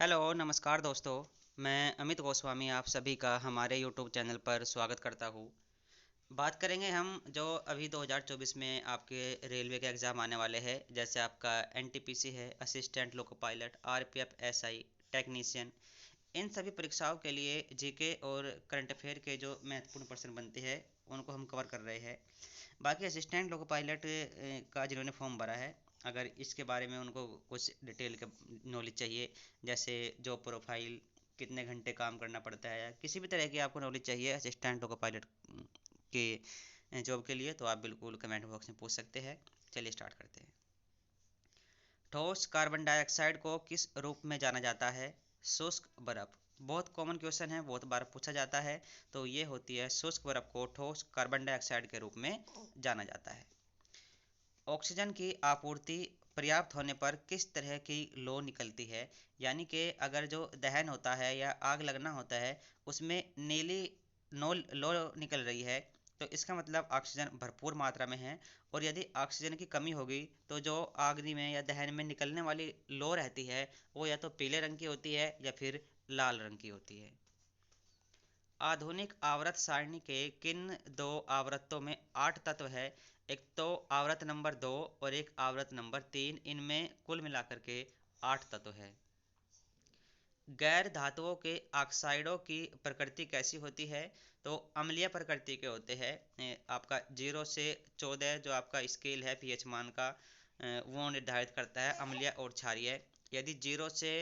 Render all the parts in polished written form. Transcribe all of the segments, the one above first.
Hello नमस्कार दोस्तों। मैं अमित गोस्वामी आप सभी का हमारे यूट्यूब चैनल पर स्वागत करता हूँ। बात करेंगे हम जो अभी 2024 में आपके रेलवे के एग्ज़ाम आने वाले हैं, जैसे आपका एनटीपीसी है, assistant loco pilot, RPF, SI, technician. इन सभी परीक्षाओं के लिए जीके और करंट अफेयर के जो महत्वपूर्ण प्रश्न बनते हैं उनको हम कवर कर रहे हैं। बाकी असिस्टेंट लोको पायलट का जिन्होंने फॉर्म भरा है, अगर इसके बारे में उनको कुछ डिटेल का नॉलेज चाहिए, जैसे जॉब प्रोफाइल, कितने घंटे काम करना पड़ता है, या किसी भी तरह की आपको नॉलेज चाहिए असिस्टेंट लोको पायलट के जॉब के लिए, तो आप बिल्कुल कमेंट बॉक्स में पूछ सकते हैं। चलिए स्टार्ट करते हैं। ठोस कार्बन डाइऑक्साइड को किस रूप में जाना जाता है? शुष्क बर्फ। बहुत कॉमन क्वेश्चन है, बहुत बार पूछा जाता है। तो ये होती है शुष्क बर्फ को ठोस कार्बन डाइऑक्साइड के रूप में जाना जाता है। ऑक्सीजन की आपूर्ति पर्याप्त होने पर किस तरह की लौ निकलती है? यानी कि अगर जो दहन होता है या आग लगना होता है, उसमें नीली नो लौ निकल रही है, तो इसका मतलब ऑक्सीजन भरपूर मात्रा में है। और यदि ऑक्सीजन की कमी होगी तो जो आग में या दहन में निकलने वाली लौ रहती है, वो या तो पीले रंग की होती है या फिर लाल रंग की होती है। आधुनिक आवर्त सारणी के किन दो आवर्तों में 8 तत्व है? एक तो आवर्त नंबर 2 और एक आवर्त नंबर 3। इनमें कुल मिलाकर के 8 तत्व है। गैर धातुओं के ऑक्साइडों की प्रकृति कैसी होती है? तो अम्लीय प्रकृति के होते हैं। आपका 0 से 14 जो आपका स्केल है पीएच मान का, वो निर्धारित करता है अम्लीय और क्षारीय। यदि 0 से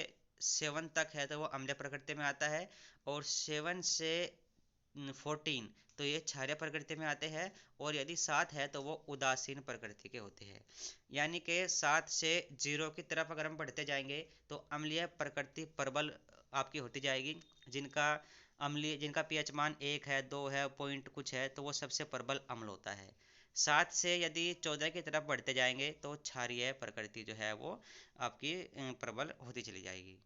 7 तक है तो वो अम्लीय प्रकृति में आता है, और 7 से 14 तो ये क्षारीय प्रकृति में आते हैं। और यदि 7 है तो वो उदासीन प्रकृति के होते हैं। यानी कि 7 से 0 की तरफ अगर हम बढ़ते जाएंगे तो अम्लीय प्रकृति प्रबल आपकी होती जाएगी। जिनका पीएच मान 1 है 2 है पॉइंट कुछ है, तो वो सबसे प्रबल अम्ल होता है। 7 से यदि 14 की तरफ बढ़ते जाएंगे तो क्षारीय प्रकृति जो है वो आपकी प्रबल होती चली जाएगी।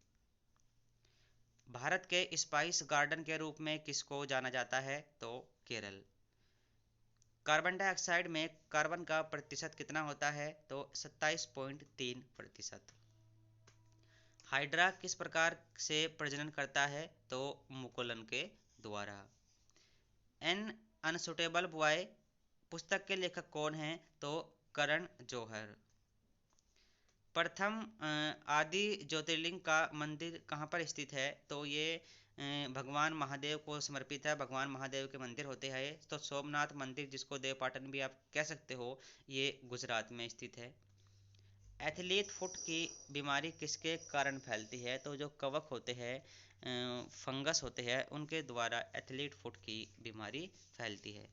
भारत के स्पाइस गार्डन के रूप में किसको जाना जाता है? तो केरल। कार्बन डाइऑक्साइड में कार्बन का प्रतिशत कितना होता है? तो 27.3%। हाइड्रा किस प्रकार से प्रजनन करता है? तो मुकुलन के द्वारा। एन अनसुटेबल बॉय पुस्तक के लेखक कौन हैं? तो करण जौहर। प्रथम आदि ज्योतिर्लिंग का मंदिर कहाँ पर स्थित है? तो ये भगवान महादेव को समर्पित है। भगवान महादेव के मंदिर होते हैं। तो सोमनाथ मंदिर, जिसको देवपाटन भी आप कह सकते हो, ये गुजरात में स्थित है। एथलीट फुट की बीमारी किसके कारण फैलती है? तो जो कवक होते हैं, फंगस होते हैं, उनके द्वारा एथलीट फुट की बीमारी फैलती है।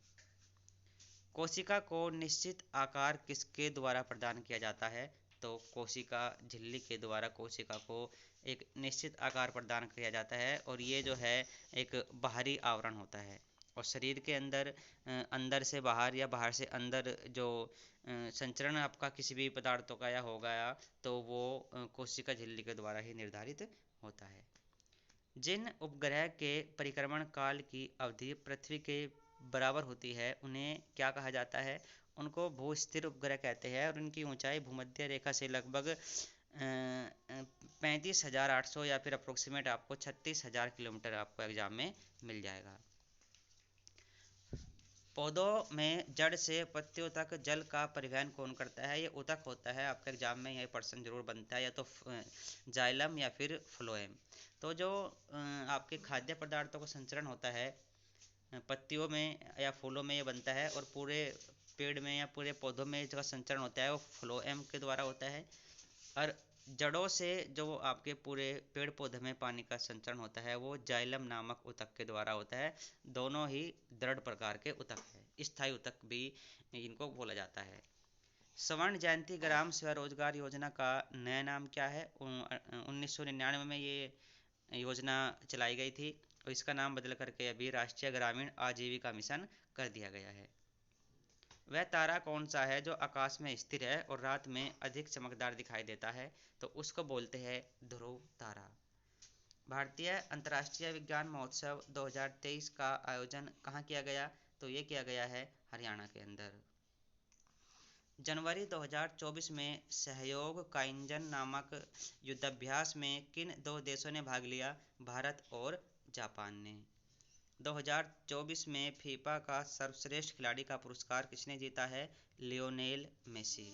कोशिका को निश्चित आकार किसके द्वारा प्रदान किया जाता है? तो कोशिका झिल्ली के द्वारा कोशिका को एक निश्चित आकार प्रदान किया जाता है, और ये जो है एक बाहरी आवरण होता है। और शरीर के अंदर अंदर से बाहर या बाहर से अंदर जो संचरण आपका किसी भी पदार्थों का या हो गया, तो वो कोशिका झिल्ली के द्वारा ही निर्धारित होता है। जिन उपग्रह के परिक्रमण काल की अवधि पृथ्वी के बराबर होती है, उन्हें क्या कहा जाता है? उनको भूस्थिर उपग्रह कहते हैं, और उनकी ऊंचाई भूमध्य रेखा से लगभग 35,800 या फिर अप्रोक्सीमेट आपको 36,000 किलोमीटर आपको एग्जाम में मिल जाएगा। पौधों में जड़ से पत्तियों तक जल का परिवहन कौन करता है? ये ऊतक होता है। आपके एग्जाम में यह प्रश्न जरूर बनता है, या तो जाइलम या फिर फ्लोएम। तो जो आपके खाद्य पदार्थों का संचरण होता है पत्तियों में या फूलों में, ये बनता है। और पूरे पेड़ में या पूरे पौधों में जो संचरण होता है वो फ्लोएम के द्वारा होता है। और जड़ों से जो आपके पूरे पेड़ पौधे में पानी का संचरण होता है वो जाइलम नामक ऊतक के द्वारा होता है। दोनों ही दृढ़ प्रकार के ऊतक है, स्थायी ऊतक भी इनको बोला जाता है। स्वर्ण जयंती ग्राम स्वरोजगार योजना का नया नाम क्या है? 1999 में ये योजना चलाई गई थी, और इसका नाम बदल करके अभी राष्ट्रीय ग्रामीण आजीविका मिशन कर दिया गया है। वह तारा कौन सा है जो आकाश में स्थिर है और रात में अधिक चमकदार दिखाई देता है? तो उसको बोलते हैं ध्रुव तारा। भारतीय अंतर्राष्ट्रीय विज्ञान महोत्सव 2023 का आयोजन कहाँ किया गया? तो ये किया गया है हरियाणा के अंदर। जनवरी 2024 में सहयोग काइंजन नामक युद्धाभ्यास में किन दो देशों ने भाग लिया? भारत और जापान ने। 2024 में फीफा का सर्वश्रेष्ठ खिलाड़ी का पुरस्कार किसने जीता है? Lionel Messi.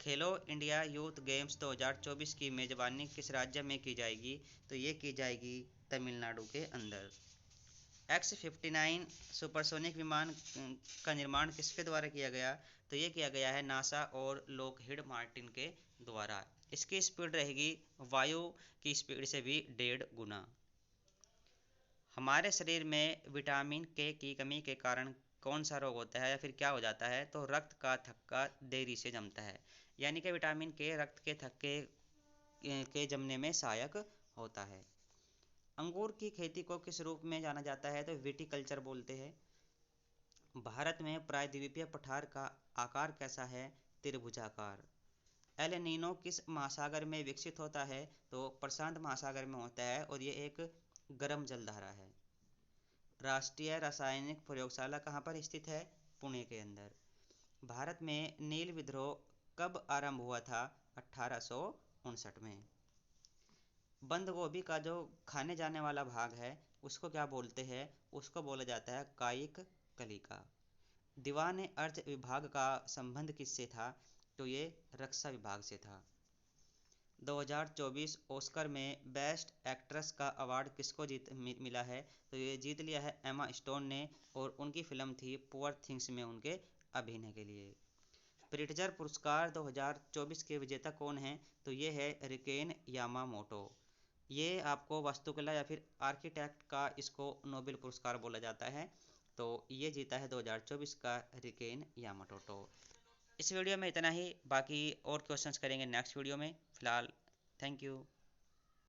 Khelo India youth games 2024 की मेजबानी किस राज्य में की जाएगी? तो ये की जाएगी तमिलनाडु के अंदर। X-59 सुपरसोनिक विमान का निर्माण किसके द्वारा किया गया? तो ये किया गया है नासा और लॉकहीड मार्टिन के द्वारा। इसकी स्पीड रहेगी वायु की स्पीड से भी 1.5 गुना। हमारे शरीर में विटामिन के की कमी के कारण कौन सा रोग होता है या फिर क्या हो जाता है? तो रक्त का थक्का देरी से जमता है। यानी कि विटामिन के रक्त के थक्के के जमने में सहायक होता है। अंगूर की खेती को किस रूप में जाना जाता है? तो विटिकल्चर बोलते हैं। भारत में प्रायद्वीपीय पठार का आकार कैसा है? त्रिभुजाकार। एल नीनो किस महासागर में विकसित होता है? तो प्रशांत महासागर में होता है और ये एक गर्म जलधारा है। राष्ट्रीय रासायनिक प्रयोगशाला कहाँ पर स्थित है? पुणे के अंदर। भारत में नील विद्रोह कब आरंभ हुआ था? 1859 में। बंद गोभी का जो खाने जाने वाला भाग है उसको क्या बोलते हैं? उसको बोला जाता है कायिक कलिका। दीवान अर्थ विभाग का संबंध किससे था? तो ये रक्षा विभाग से था। 2024 ऑस्कर में बेस्ट एक्ट्रेस का अवार्ड किसको मिला है? तो ये जीत लिया है एमा स्टोन ने और उनकी फिल्म थी पुअर थिंग्स में उनके अभिनय के लिए। प्रिट्जर पुरस्कार 2024 के विजेता कौन हैं? तो ये है रिकेन यामामोटो। ये आपको वास्तुकला या फिर आर्किटेक्ट का इसको नोबेल पुरस्कार बोला जाता है। तो ये जीता है 2024 का रिकेन यामाटोटो। इस वीडियो में इतना ही, बाकी और क्वेश्चंस करेंगे नेक्स्ट वीडियो में। फिलहाल थैंक यू।